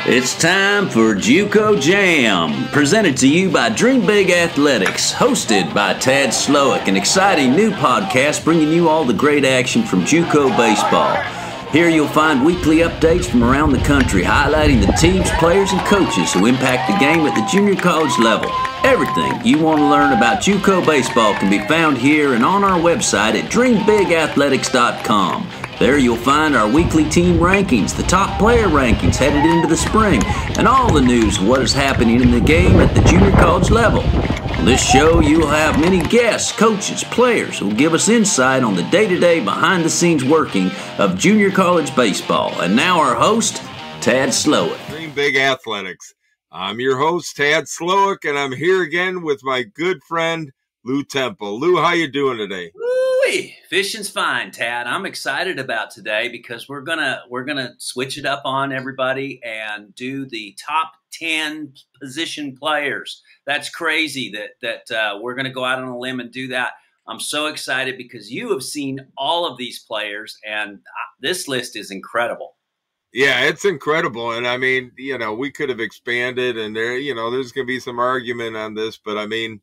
It's time for JUCO Jam, presented to you by Dream Big Athletics, hosted by Tad Slowick, an exciting new podcast bringing you all the great action from JUCO baseball. Here you'll find weekly updates from around the country, highlighting the teams, players, and coaches who impact the game at the junior college level. Everything you want to learn about JUCO baseball can be found here and on our website at dreambigathletics.com. There you'll find our weekly team rankings, the top player rankings headed into the spring, and all the news of what is happening in the game at the junior college level. On this show, you'll have many guests, coaches, players who will give us insight on the day-to-day, behind-the-scenes working of junior college baseball. And now our host, Tad Slowick. Dream Big Athletics. I'm your host, Tad Slowick, and I'm here again with my good friend, Lou Temple. Lou, how you doing today? Woo-wee. Fishing's fine, Tad. I'm excited about today because we're gonna switch it up on everybody and do the top 10 position players. That's crazy that we're gonna go out on a limb and do that. I'm so excited because you have seen all of these players, and this list is incredible. Yeah, it's incredible. And I mean, we could have expanded, and there's going to be some argument on this, but I mean,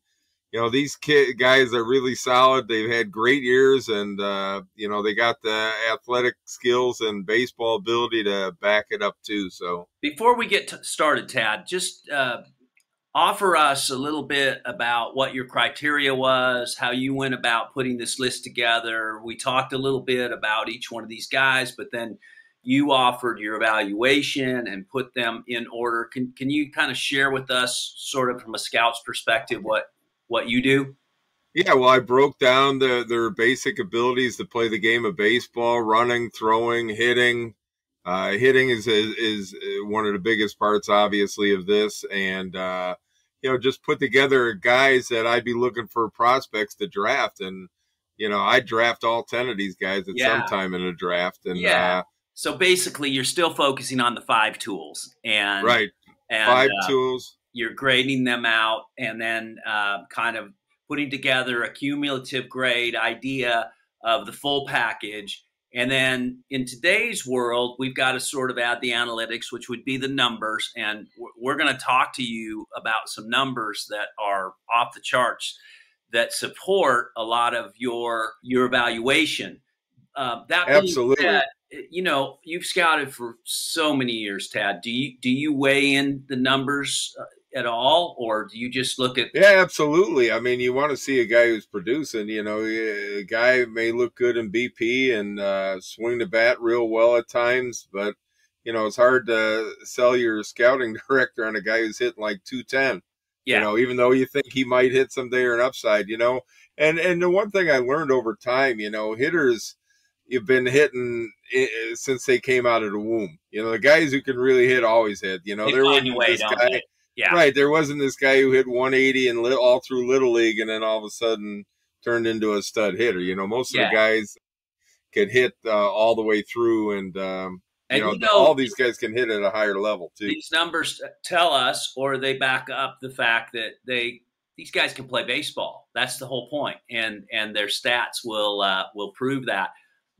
these guys are really solid. They've had great years, and, they got the athletic skills and baseball ability to back it up too. So before we get started, Tad, just offer us a little bit about what your criteria was, how you went about putting this list together. We talked a little bit about each one of these guys, but then you offered your evaluation and put them in order. Can you kind of share with us, sort of from a scout's perspective, what you do? Yeah, well, I broke down their basic abilities to play the game of baseball: running, throwing, hitting. Hitting is one of the biggest parts, obviously, of this, and just put together guys that I'd be looking for prospects to draft, and I draft all 10 of these guys at some time in a draft, and so basically, you're still focusing on the 5 tools, and right, and 5 tools. You're grading them out, and then kind of putting together a cumulative grade idea of the full package. And then in today's world, we've got to sort of add the analytics, which would be the numbers. And we're going to talk to you about some numbers that are off the charts that support a lot of your evaluation. That Absolutely. Being said, you've scouted for so many years, Tad. Do you weigh in the numbers at all, or do you just look at? Yeah, absolutely. I mean, you want to see a guy who's producing. A guy may look good in BP and swing the bat real well at times, but it's hard to sell your scouting director on a guy who's hitting like 210. Yeah. Even though you think he might hit someday or an upside. And the one thing I learned over time, hitters, you've been hitting since they came out of the womb. The guys who can really hit always hit. There wasn't this guy. Yeah. Right. There wasn't this guy who hit 180 and all through Little League and then all of a sudden turned into a stud hitter. Most of the guys could hit all the way through, and all these guys can hit at a higher level too. These numbers tell us, or they back up the fact that these guys can play baseball. That's the whole point, and their stats will prove that.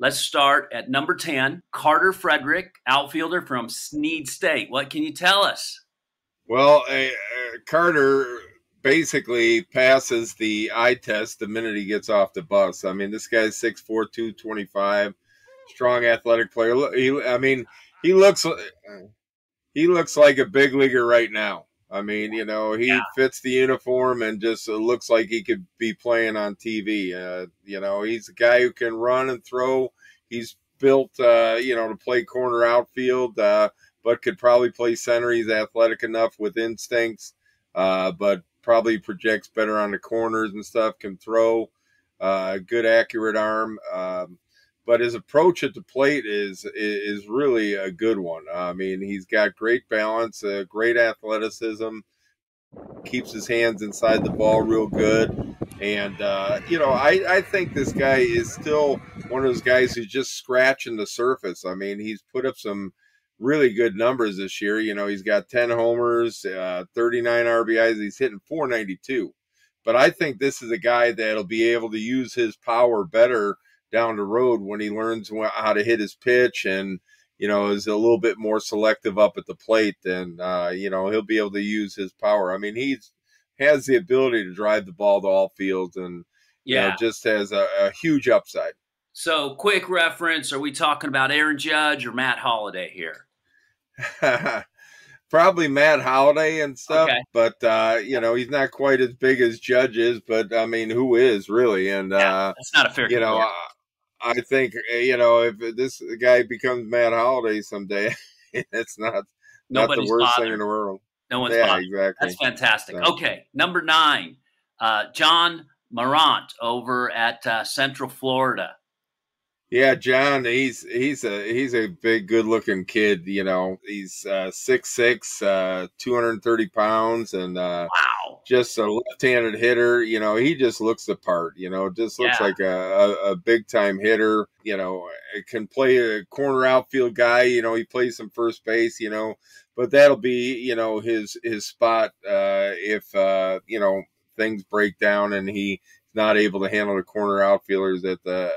Let's start at number 10, Carter Frederick, outfielder from Snead State. What can you tell us? Well, Carter basically passes the eye test the minute he gets off the bus. I mean, this guy's 6'4", 225, strong athletic player. He looks like a big leaguer right now. I mean, he fits the uniform and just looks like he could be playing on TV. He's a guy who can run and throw. He's built, to play corner outfield, but could probably play center. He's athletic enough with instincts, but probably projects better on the corners and stuff, can throw, good accurate arm. But his approach at the plate is really a good one. I mean, he's got great balance, great athleticism, keeps his hands inside the ball real good. And, I think this guy is still one of those guys who's just scratching the surface. I mean, he's put up some really good numbers this year. He's got 10 homers, 39 RBIs. He's hitting 492. But I think this is a guy that'll be able to use his power better down the road when he learns how to hit his pitch and is a little bit more selective up at the plate, then, he'll be able to use his power. I mean, has the ability to drive the ball to all fields and, Yeah. just has a huge upside. So, quick reference, are we talking about Aaron Judge or Matt Holliday here? Probably Matt Holliday and stuff, Okay. but, he's not quite as big as Judge is, but, I mean, who is really? And, that's not a fair comparison. I think, if this guy becomes Matt Holliday someday, it's not the worst thing in the world. No one's bothered. Exactly. That's fantastic. So. Okay, number 9, John Morant over at Central Florida. Yeah, John, he's a big, good-looking kid. He's 6'6", 230 pounds, and wow, just a left-handed hitter. He just looks the part. Just looks like a big-time hitter. Can play a corner outfield guy. He plays some first base. But that'll be his spot if things break down and he not able to handle the corner outfielders at the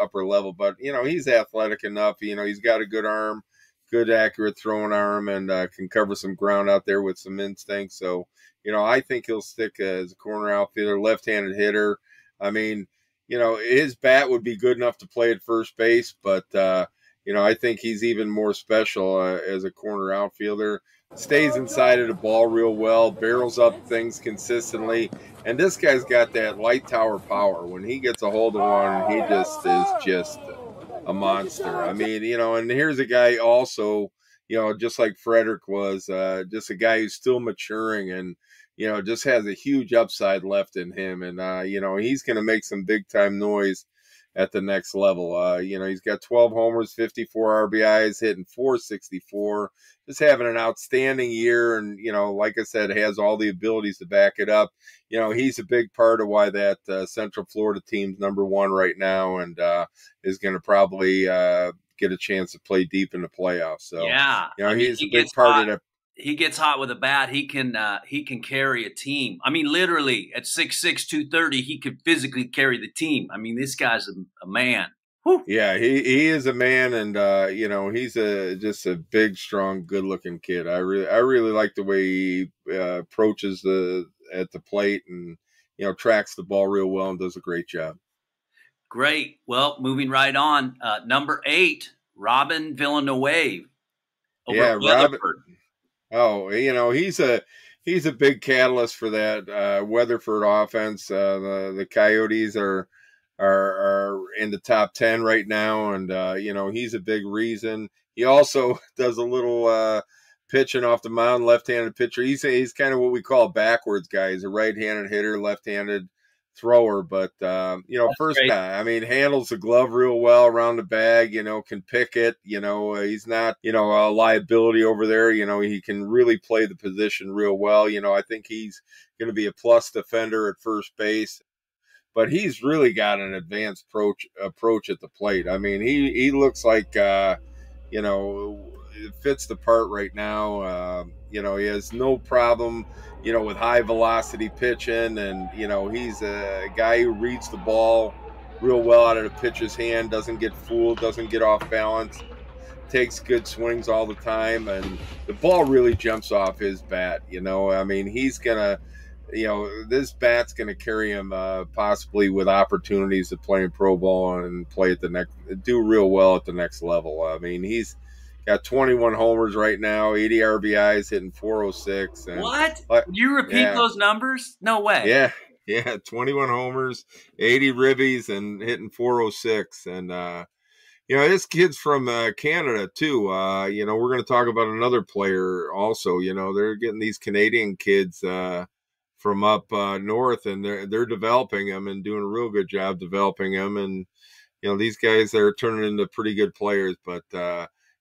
upper level. But he's athletic enough. He's got a good arm, good accurate throwing arm, and can cover some ground out there with some instinct. So I think he'll stick as a corner outfielder, left-handed hitter. I mean, his bat would be good enough to play at first base, but I think he's even more special as a corner outfielder. Stays inside of the ball real well, barrels up things consistently. And this guy's got that light tower power. When he gets a hold of one, he is just a monster. I mean, and here's a guy also, just like Frederick was, just a guy who's still maturing and, just has a huge upside left in him. And, he's going to make some big time noise at the next level. He's got 12 homers, 54 RBIs, hitting .464, just having an outstanding year. And, like I said, has all the abilities to back it up. He's a big part of why that Central Florida team's number 1 right now and is going to probably get a chance to play deep in the playoffs. So, he's a big part of that. He gets hot with a bat. He can carry a team. I mean, literally at 6'6", 230, he could physically carry the team. I mean, this guy's a man. Whew. Yeah, he is a man, and he's just a big, strong, good-looking kid. I really like the way he approaches at the plate and tracks the ball real well and does a great job. Great. Well, moving right on, number 8, Robin Villanueva. Robin. Oh, he's a big catalyst for that Weatherford offense. The Coyotes are in the top 10 right now, and he's a big reason. He also does a little pitching off the mound, left-handed pitcher. He's kind of what we call a backwards guy. He's a right-handed hitter, left-handed thrower, but first great. guy, I mean, handles the glove real well around the bag, can pick it, he's not, a liability over there, he can really play the position real well. I think he's going to be a plus defender at first base, but he's really got an advanced approach at the plate. I mean, he looks like, it fits the part right now. He has no problem, with high velocity pitching, and he's a guy who reads the ball real well out of the pitcher's hand, doesn't get fooled, doesn't get off balance, takes good swings all the time, and the ball really jumps off his bat. I mean, he's gonna, this bat's gonna carry him possibly with opportunities to play in pro ball and do real well at the next level. I mean, he's got 21 homers right now, 80 RBIs, hitting .406. And what? You repeat those numbers? No way. Yeah, 21 homers, 80 ribbies, and hitting .406. And, this kid's from Canada, too. We're going to talk about another player also. They're getting these Canadian kids from up north, and they're developing them and doing a real good job developing them. And, these guys are turning into pretty good players, but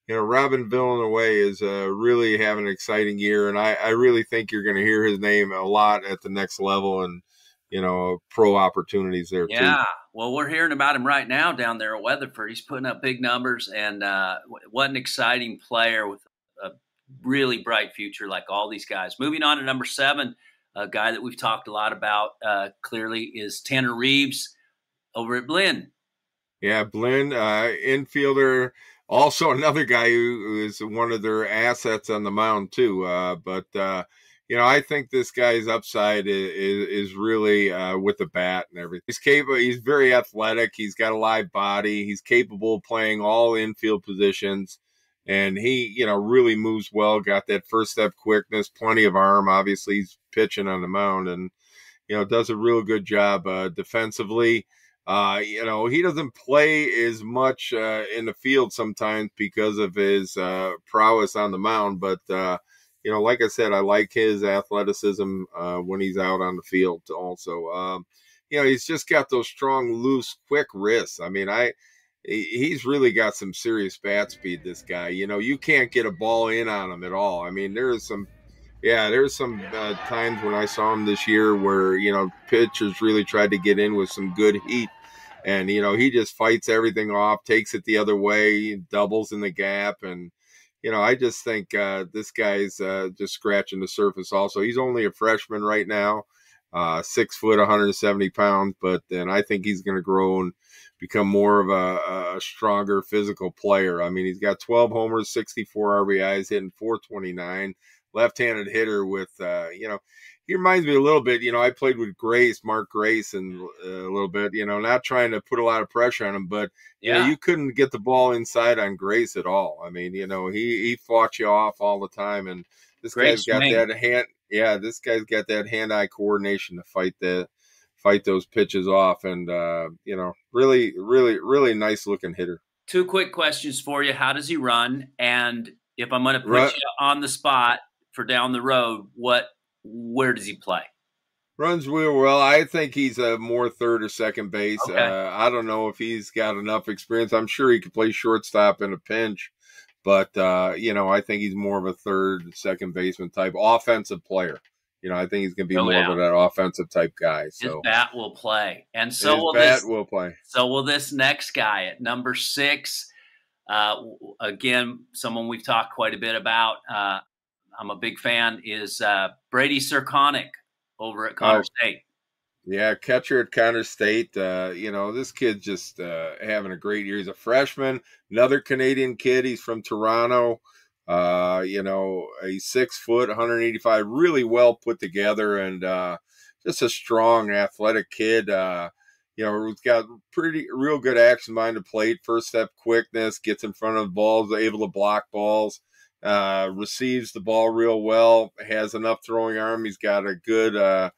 Robin Villanueva is really having an exciting year, and I really think you're going to hear his name a lot at the next level and, pro opportunities there too. Yeah, well, we're hearing about him right now down there at Weatherford. He's putting up big numbers, and what an exciting player with a really bright future like all these guys. Moving on to number 7, a guy that we've talked a lot about clearly is Tanner Reeves over at Blinn. Yeah, Blinn, infielder. Also another guy who is one of their assets on the mound too. I think this guy's upside is really with the bat and everything. He's capable. He's very athletic. He's got a live body. He's capable of playing all infield positions, and he, really moves well. Got that first step quickness, plenty of arm. Obviously, he's pitching on the mound, and does a real good job defensively. He doesn't play as much in the field sometimes because of his prowess on the mound. But, like I said, I like his athleticism when he's out on the field also. He's just got those strong, loose, quick wrists. I mean, he's really got some serious bat speed, this guy. You can't get a ball in on him at all. I mean, there's some times when I saw him this year where, pitchers really tried to get in with some good heat. And, he just fights everything off, takes it the other way, doubles in the gap. And, I just think this guy's just scratching the surface also. He's only a freshman right now, 6 foot, 170 pounds. But then I think he's going to grow and become more of a stronger physical player. I mean, he's got 12 homers, 64 RBIs, hitting 429. Left-handed hitter with, he reminds me a little bit, I played with Mark Grace, and a little bit, not trying to put a lot of pressure on him, but, you couldn't get the ball inside on Grace at all. I mean, he fought you off all the time, and this guy's got that hand-eye coordination to fight those pitches off, and, really, really, really nice-looking hitter. 2 quick questions for you. How does he run? And if I'm going to put you on the spot for down the road, where does he play? Runs real well. I think he's a more third or second base. Okay. I don't know if he's got enough experience. I'm sure he could play shortstop in a pinch, but I think he's more of a third, second baseman type offensive player. I think he's going to be more of that offensive type guy. So his bat will play, and will play. So will this next guy at number 6. Again, someone we've talked quite a bit about. I'm a big fan, is Brady Serconic over at Connor State. Yeah, catcher at Connor State. This kid's just having a great year. He's a freshman, another Canadian kid. He's from Toronto. He's 6 foot, 185, really well put together, and just a strong, athletic kid. He's got real good action behind the plate, first step quickness, gets in front of balls, able to block balls. Receives the ball real well, has enough throwing arm. He's got a good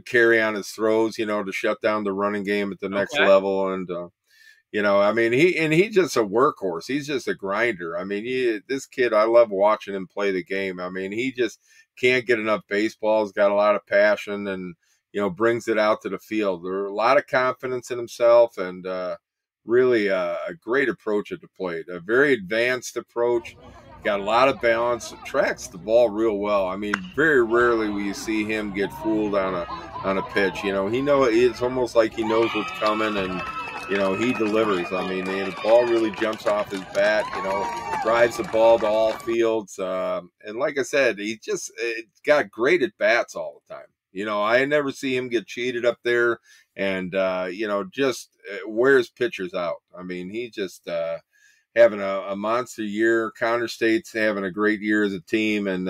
carry on his throws, to shut down the running game at the next level. And, he's just a workhorse. He's just a grinder. I mean, this kid, I love watching him play the game. I mean, he just can't get enough baseballs, got a lot of passion, and, brings it out to the field. There's a lot of confidence in himself, and, really a great approach at the plate, a very advanced approach. Got a lot of balance, tracks the ball real well. I mean, very rarely will you see him get fooled on a pitch. It's almost like he knows what's coming, and he delivers. I mean, the ball really jumps off his bat. Drives the ball to all fields, and like I said, he just got great at bats all the time. I never see him get cheated up there, and just wears pitchers out. I mean, he just having a monster year. Connor State's having a great year as a team, and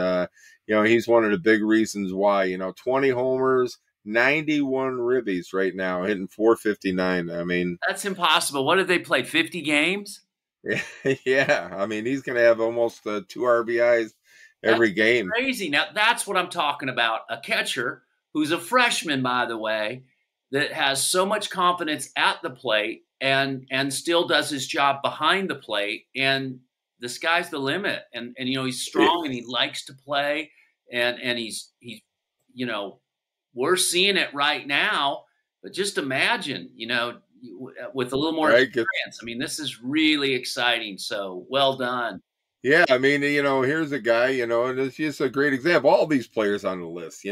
he's one of the big reasons why. 20 homers, 91 ribbies right now, hitting 459. I mean, that's impossible. What did they play? 50 games? Yeah. I mean, he's going to have almost 2 RBIs every game. Crazy. Now that's what I'm talking about. A catcher who's a freshman, by the way, that has so much confidence at the plate and still does his job behind the plate, and the sky's the limit. And he's strong, and he likes to play, and he's we're seeing it right now. But just imagine, with a little more experience. I mean, this is really exciting. So well done. Yeah, I mean, here's a guy, and it's just a great example. All these players on the list,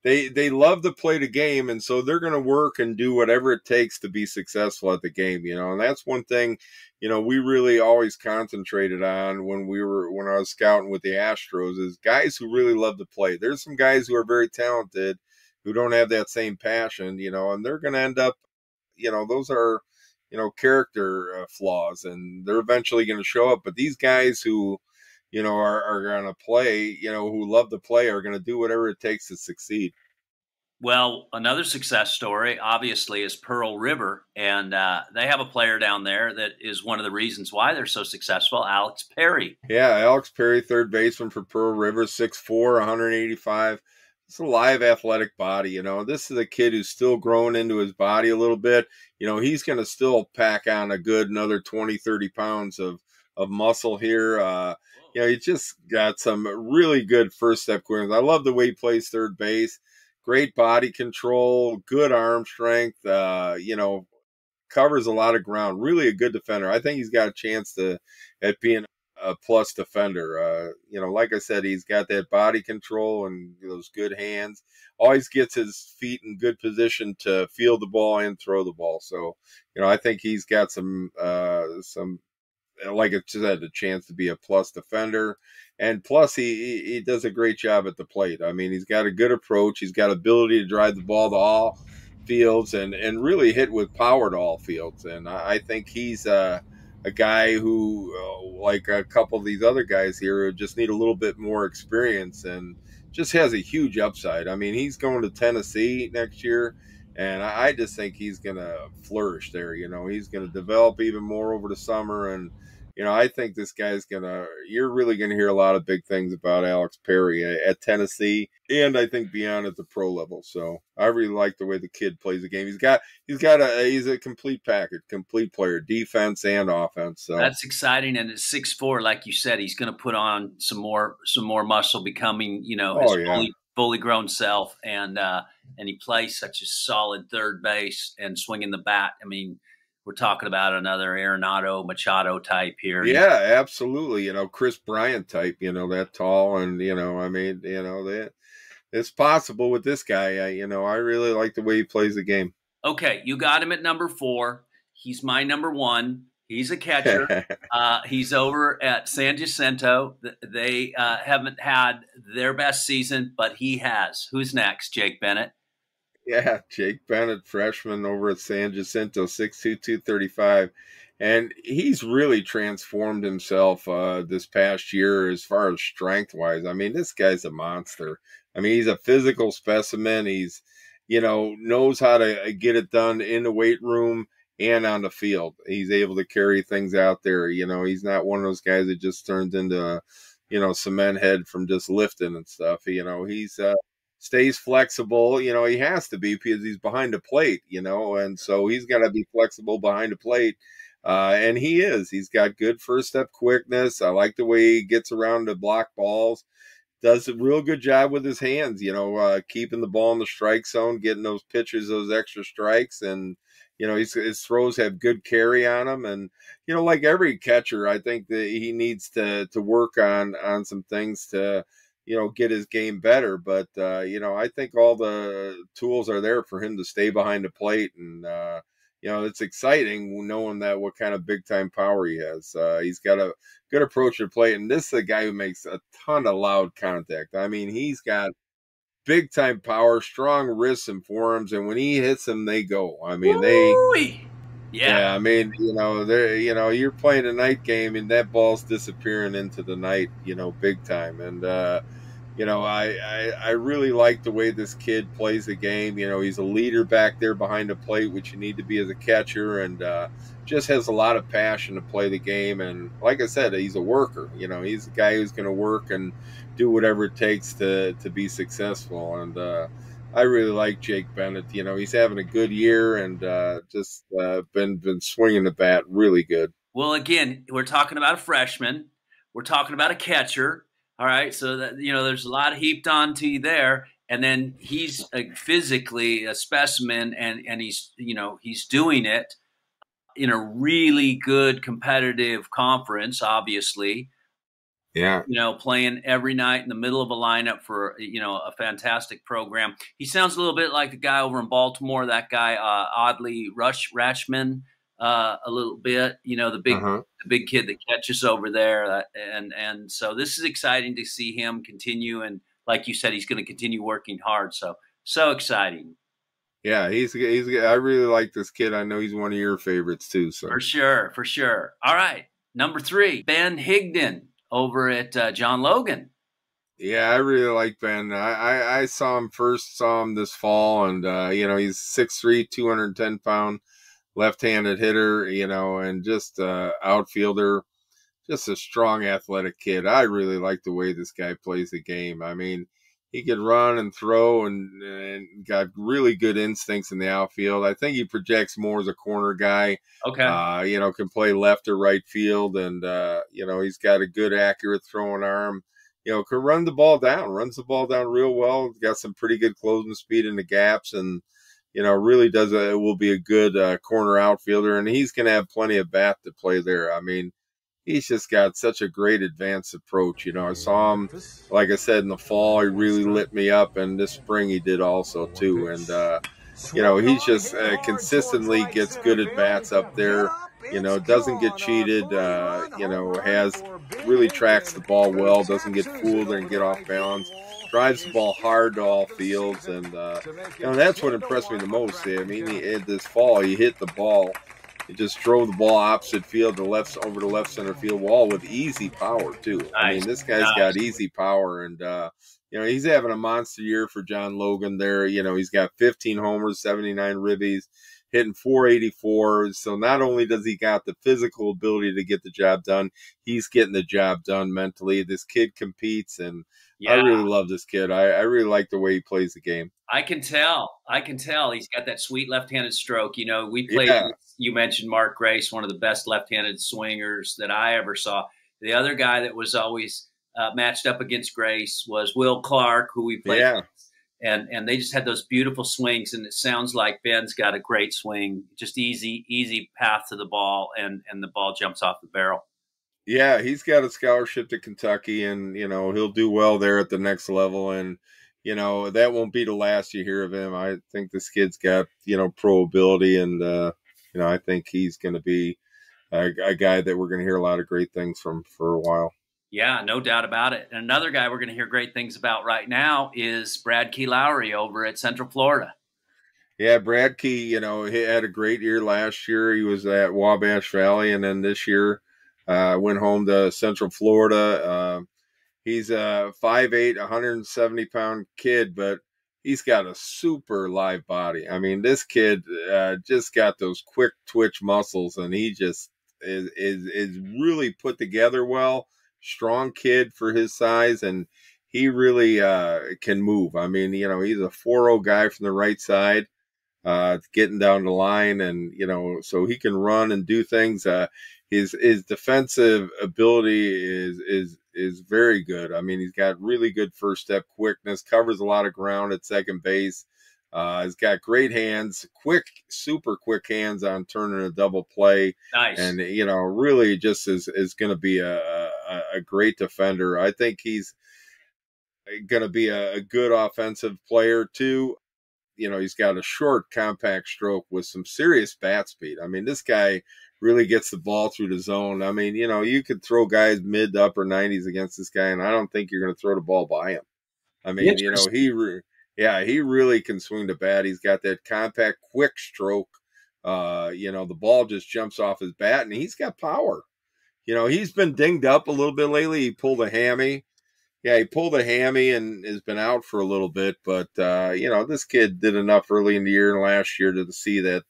They love to play the game, and so they're going to work and do whatever it takes to be successful at the game, and that's one thing, we really always concentrated on when I was scouting with the Astros, is guys who really love to play. There's some guys who are very talented who don't have that same passion, and they're going to end up, those are, character flaws, and they're eventually going to show up. But these guys who, are going to play, who love to play, are going to do whatever it takes to succeed. Well, another success story, obviously, is Pearl River, and they have a player down there that is one of the reasons why they're so successful, Alex Perry. Yeah, Alex Perry, third baseman for Pearl River, 6'4", 185. It's a live athletic body. This is a kid who's still growing into his body a little bit. He's going to still pack on a good another 20, 30 pounds of muscle here. He just got some really good first step quickness. I love the way he plays third base. Great body control, good arm strength, covers a lot of ground. Really a good defender. I think he's got a chance at being a plus defender. Like I said, he's got that body control and those good hands. Always gets his feet in good position to field the ball and throw the ball. So, I think he's got some, like I said, a chance to be a plus defender. And plus, he does a great job at the plate. I mean, he's got a good approach. He's got ability to drive the ball to all fields and really hit with power to all fields. And I think he's a guy who, like a couple of these other guys here, just need a little bit more experience and just has a huge upside. I mean, he's going to Tennessee next year, and I just think he's going to flourish there. He's going to develop even more over the summer. And, I think this guy's you're really going to hear a lot of big things about Alex Perry at Tennessee, and I think beyond at the pro level. So I really like the way the kid plays the game. He's a complete package, complete player, defense and offense. So that's exciting. And at 6'4", like you said, he's going to put on some more muscle, becoming, his fully grown self. And he plays such a solid third base and swinging the bat. I mean, we're talking about another Arenado Machado type here. Yeah, absolutely. Chris Bryant type, that tall. And, it's possible with this guy. I really like the way he plays the game. Okay, you got him at number 4. He's my number 1. He's a catcher. He's over at San Jacinto. They haven't had their best season, but he has. Who's next? Jake Bennett? Yeah, Jake Bennett, freshman over at San Jacinto, 6'2", 235. And he's really transformed himself this past year as far as strength-wise. I mean, this guy's a monster. I mean, he's a physical specimen. He's, knows how to get it done in the weight room and on the field. He's able to carry things out there. He's not one of those guys that just turns into, cement head from just lifting and stuff. He's stays flexible. He has to be because he's behind the plate, and so he's got to be flexible behind the plate. And he is. He's got good first step quickness. I like the way he gets around to block balls. Does a real good job with his hands, keeping the ball in the strike zone, getting those pitches, those extra strikes. And, his throws have good carry on them. And, like every catcher, I think that he needs to work on some things to, get his game better. But, I think all the tools are there for him to stay behind the plate. And, it's exciting knowing that what kind of big time power he has. He's got a good approach to the plate. And this is a guy who makes a ton of loud contact. I mean, he's got big time power, strong wrists and forearms. And when he hits them, they go. I mean, yeah, I mean, you're playing a night game and that ball's disappearing into the night, big time. And, I really like the way this kid plays the game. He's a leader back there behind the plate, which you need to be as a catcher, and just has a lot of passion to play the game. And like I said, he's a worker. He's a guy who's going to work and do whatever it takes to be successful. And I really like Jake Bennett. He's having a good year and just been swinging the bat really good. Well, again, we're talking about a freshman. We're talking about a catcher. All right, so that there's a lot heaped onto you there, and then he's physically a specimen, and he's he's doing it in a really good competitive conference, obviously. Yeah, playing every night in the middle of a lineup for a fantastic program. He sounds a little bit like the guy over in Baltimore, that guy Oddly Rashman. A little bit, the big kid that catches over there, and so this is exciting to see him continue. And like you said, he's going to continue working hard. So exciting. Yeah, he's I really like this kid. I know he's one of your favorites too. So For sure, for sure. All right, number 3, Ben Higdon over at John Logan. yeah, I really like Ben. I saw him this fall, and he's 6'3", 210-pound left-handed hitter, and just outfielder. Just a strong, athletic kid. I really like the way this guy plays the game. I mean, he could run and throw and got really good instincts in the outfield. I think he projects more as a corner guy. Okay. Can play left or right field, and he's got a good, accurate throwing arm. Can runs the ball down real well. Got some pretty good closing speed in the gaps, and really will be a good corner outfielder, and he's going to have plenty of bat to play there. I mean, he's just got such a great advanced approach. I saw him, like I said, in the fall, he really lit me up, and this spring he did also too. And he's just consistently gets good at bats up there. Doesn't get cheated. Has really tracks the ball well. Doesn't get fooled and get off balance. Drives the ball hard to all fields, and that's what impressed me the most. I mean, this fall he hit the ball. He just drove the ball opposite field over the left center field wall with easy power too. Nice. I mean, this guy's got easy power, and he's having a monster year for John Logan there. He's got 15 homers, 79 ribbies, hitting 484. So not only does he got the physical ability to get the job done, he's getting the job done mentally. This kid competes, and I really love this kid. I really like the way he plays the game. I can tell. He's got that sweet left-handed stroke. We played, you mentioned Mark Grace, one of the best left-handed swingers that I ever saw. The other guy that was always matched up against Grace was Will Clark, who we played with. And they just had those beautiful swings, and it sounds like Ben's got a great swing, just easy path to the ball, and the ball jumps off the barrel. Yeah, he's got a scholarship to Kentucky, and he'll do well there at the next level, and that won't be the last you hear of him. I think this kid's got pro ability, and I think he's going to be a guy that we're going to hear a lot of great things from for a while. Yeah, no doubt about it. And another guy we're going to hear great things about right now is Brad Key Lowry over at Central Florida. Yeah, Brad Key, he had a great year last year. He was at Wabash Valley, and then this year went home to Central Florida. He's a 5'8", 170-pound kid, but he's got a super live body. I mean, this kid just got those quick twitch muscles, and he just is really put together well. Strong kid for his size, and he really can move. I mean, he's a 4-0 guy from the right side, getting down the line, and so he can run and do things. His defensive ability is very good. I mean, he's got really good first step quickness, covers a lot of ground at second base. He's got great hands, super quick hands on turning a double play. Nice. And, really just is going to be a great defender. I think he's going to be a good offensive player too. He's got a short, compact stroke with some serious bat speed. I mean, this guy really gets the ball through the zone. I mean, you could throw guys mid to upper 90s against this guy, and I don't think you're going to throw the ball by him. I mean, he really can swing the bat. He's got that compact, quick stroke. The ball just jumps off his bat, and he's got power. He's been dinged up a little bit lately. He pulled a hammy. Yeah, he pulled a hammy and has been out for a little bit. But, this kid did enough early in the year and last year to see that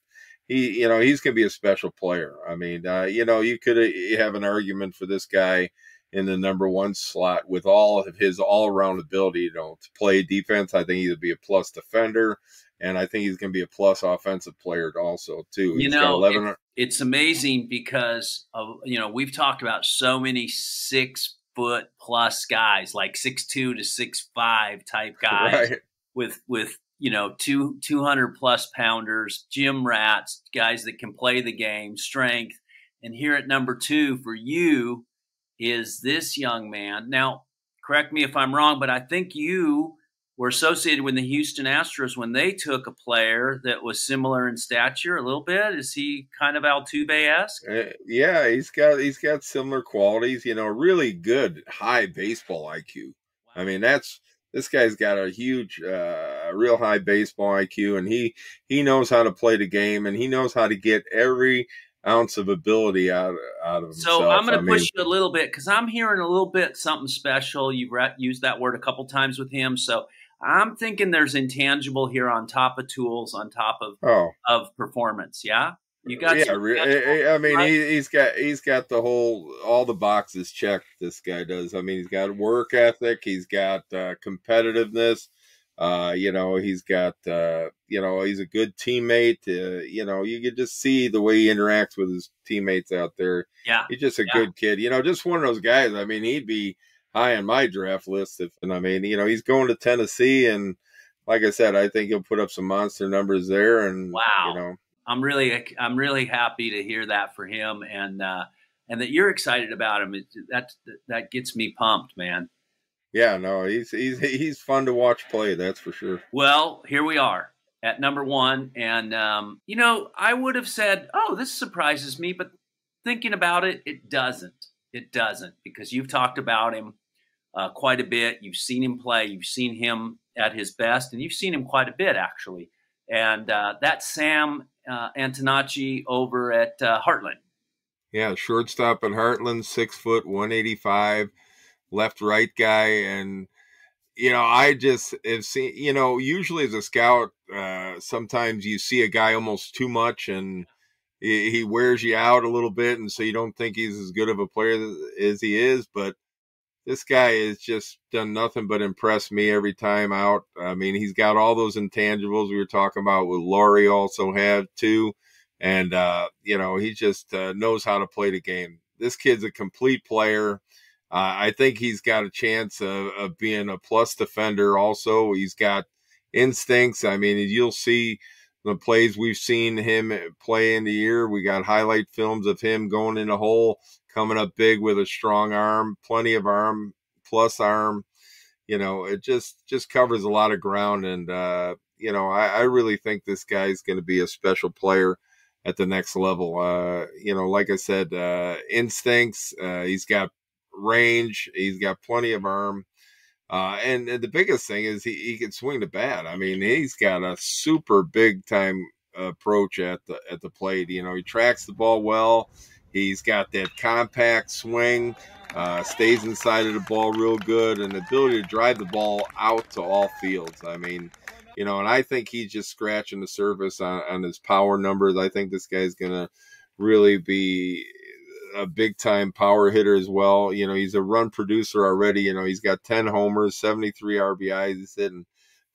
he's going to be a special player. I mean, you could have an argument for this guy in the number 1 slot with all of his all-around ability, to play defense. I think he'd be a plus defender, and I think he's going to be a plus offensive player also, too. It's amazing because we've talked about so many 6-foot-plus guys, like 6'2" to 6'5" type guys, right, with 200-plus pounders, gym rats, guys that can play the game, strength. And here at number 2 for you is this young man. Now, correct me if I'm wrong, but I think you were associated with the Houston Astros when they took a player that was similar in stature a little bit. Is he kind of Altuve-esque? Yeah, he's got similar qualities. Really good high baseball IQ. Wow. I mean, that's This guy's got a huge, real high baseball IQ, and he knows how to play the game, and he knows how to get every ounce of ability out of So I'm himself. going I to mean, push you a little bit because I'm hearing a little bit something special. You've used that word a couple times with him, so I'm thinking there's intangible here on top of tools, on top oh of performance. Yeah, you got yeah, some intangible, I mean, right? he's got all the boxes checked. This guy does. I mean, he's got work ethic. He's got competitiveness. He's got he's a good teammate. You could just see the way he interacts with his teammates out there. Yeah, He's just a yeah. good kid. Just one of those guys. I mean, he'd be high on my draft list and I mean, he's going to Tennessee, and like I said, I think he'll put up some monster numbers there, and Wow. I'm really happy to hear that for him, and that you're excited about him. That gets me pumped, man. yeah, no, he's fun to watch play. That's for sure. Well, here we are at number one, and I would have said, "Oh, this surprises me," but thinking about it, it doesn't. It doesn't because you've talked about him quite a bit. You've seen him play. You've seen him at his best, and you've seen him quite a bit actually. And that's Sam Antonacci over at Heartland. Yeah, shortstop at Heartland, 6 foot, 185, left right guy, and I just have seen. Usually as a scout, sometimes you see a guy almost too much, and he wears you out a little bit, and so you don't think he's as good of a player as he is, but this guy has just done nothing but impress me every time out. I mean, he's got all those intangibles we were talking about with Laurie also had too. And, he just knows how to play the game. This kid's a complete player. I think he's got a chance of being a plus defender also. He's got instincts. I mean, you'll see the plays we've seen him play in the year. We got highlight films of him going in the hole, coming up big with a strong arm, plenty of arm, plus arm. It just covers a lot of ground. And, I really think this guy's going to be a special player at the next level. Like I said, instincts, he's got range, he's got plenty of arm. And the biggest thing is he can swing the bat. I mean, he's got a super big time approach at the plate. He tracks the ball well. He's got that compact swing, stays inside of the ball real good, and the ability to drive the ball out to all fields. I mean, and I think he's just scratching the surface on his power numbers. I think this guy's going to really be a big time power hitter as well. He's a run producer already. He's got 10 homers, 73 RBIs. He's hitting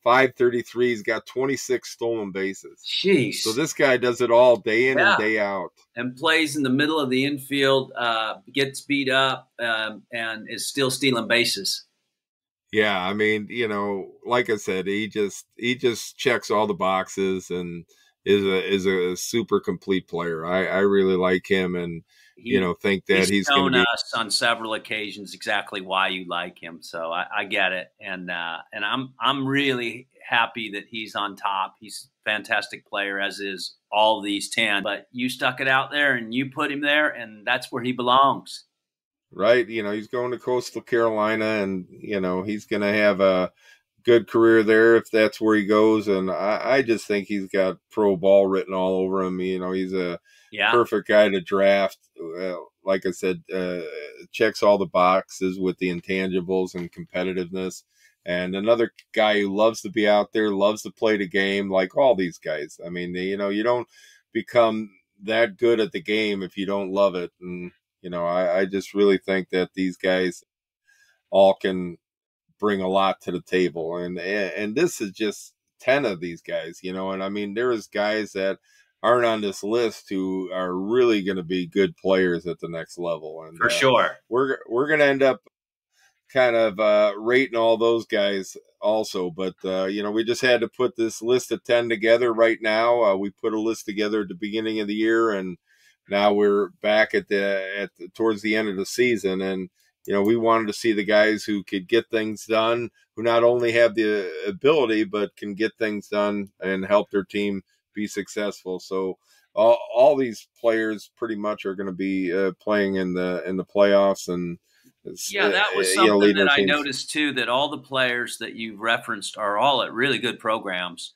533. He's got 26 stolen bases. Jeez. So this guy does it all day in and day out. And plays in the middle of the infield, gets beat up, and is still stealing bases. Yeah, I mean, like I said, he just checks all the boxes and is a super complete player. I really like him, and think that he's going to be us on several occasions exactly why you like him. So I get it, and I'm really happy that he's on top. He's a fantastic player, as is all these 10. But you stuck it out there, and you put him there, and that's where he belongs. Right, he's going to Coastal Carolina, and he's going to have a good career there if that's where he goes. And I just think he's got pro ball written all over him. He's a perfect guy to draft. Like I said, checks all the boxes with the intangibles and competitiveness. And another guy who loves to be out there, loves to play the game, like all these guys. I mean, you don't become that good at the game if you don't love it. And I just really think that these guys all can bring a lot to the table, and this is just 10 of these guys, and I mean, there is guys that aren't on this list who are really going to be good players at the next level, and for sure we're going to end up kind of rating all those guys also, but we just had to put this list of 10 together right now. We put a list together at the beginning of the year, and now we're back at towards the end of the season, and we wanted to see the guys who could get things done, who not only have the ability but can get things done and help their team be successful. So all these players pretty much are going to be playing in the playoffs, and Yeah, that was something that I noticed too, that all the players that you've referenced are all at really good programs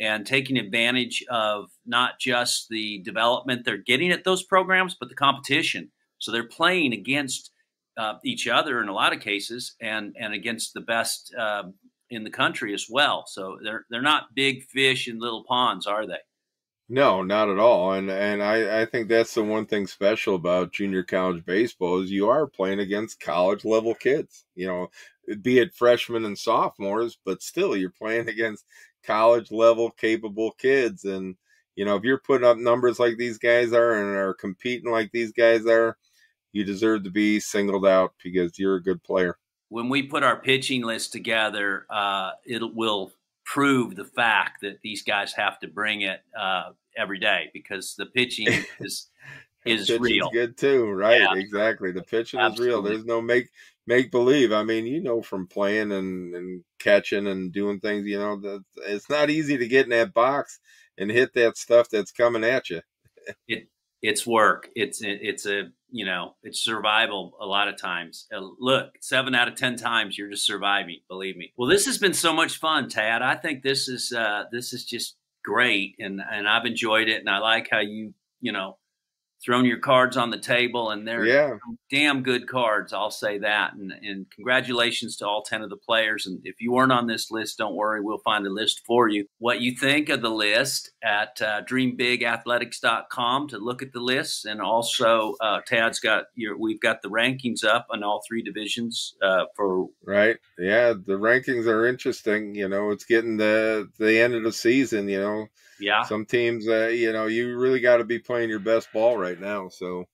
and taking advantage of not just the development they're getting at those programs, but the competition. So they're playing against each other in a lot of cases, and against the best in the country as well. So they're not big fish in little ponds, are they? No, not at all. And I think that's the one thing special about junior college baseball is you are playing against college level kids, be it freshmen and sophomores, but still you're playing against college level capable kids. And, if you're putting up numbers like these guys are and are competing like these guys are, you deserve to be singled out because you're a good player. When we put our pitching list together, it will prove the fact that these guys have to bring it every day, because the pitching is real. Good too, right? Yeah. Exactly. The pitching Absolutely. is real. There's no make believe. I mean, from playing and catching and doing things, it's not easy to get in that box and hit that stuff that's coming at you. It's work. It's survival a lot of times. Look, 7 out of 10 times you're just surviving, believe me. Well, this has been so much fun, Tad. I think this is just great, and I've enjoyed it, and I like how you thrown your cards on the table, and they're damn good cards. I'll say that. And congratulations to all 10 of the players. And if you weren't on this list, don't worry, we'll find a list for you. What you think of the list at dreambigathletics.com to look at the lists. And also Tad's we've got the rankings up on all 3 divisions for. Right. Yeah. The rankings are interesting. It's getting the end of the season, Yeah. Some teams, you really got to be playing your best ball right now. So,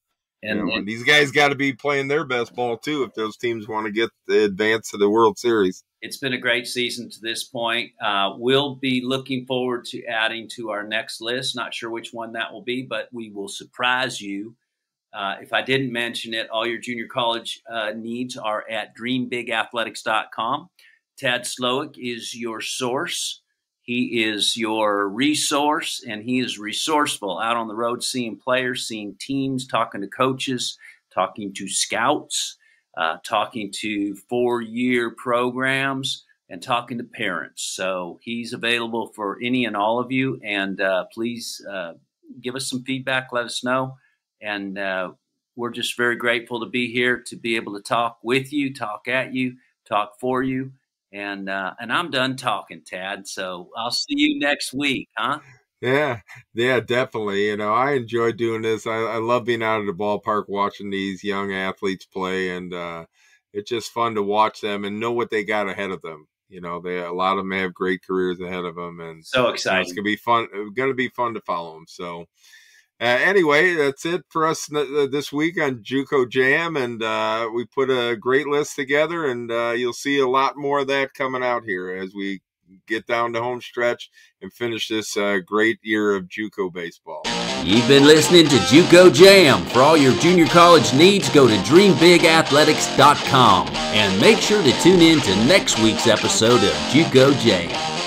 and these guys got to be playing their best ball too if those teams want to get the advance to the World Series. It's been a great season to this point. We'll be looking forward to adding to our next list. Not sure which one that will be, but we will surprise you. If I didn't mention it, all your junior college needs are at dreambigathletics.com. Tad Slowick is your source. He is your resource, and he is resourceful out on the road, seeing players, seeing teams, talking to coaches, talking to scouts, talking to 4-year programs, and talking to parents. So he's available for any and all of you. And please give us some feedback. Let us know. And we're just very grateful to be here, to be able to talk with you, talk at you, talk for you. And I'm done talking, Tad. So I'll see you next week, huh? Yeah, definitely. I enjoy doing this. I love being out of the ballpark watching these young athletes play, and it's just fun to watch them and know what they got ahead of them. A lot of them have great careers ahead of them, and so exciting. It's gonna be fun. It's gonna be fun to follow them. So. Anyway, that's it for us this week on JUCO Jam, and we put a great list together, and you'll see a lot more of that coming out here as we get down to home stretch and finish this great year of JUCO baseball. You've been listening to JUCO Jam. For all your junior college needs, go to dreambigathletics.com and make sure to tune in to next week's episode of JUCO Jam.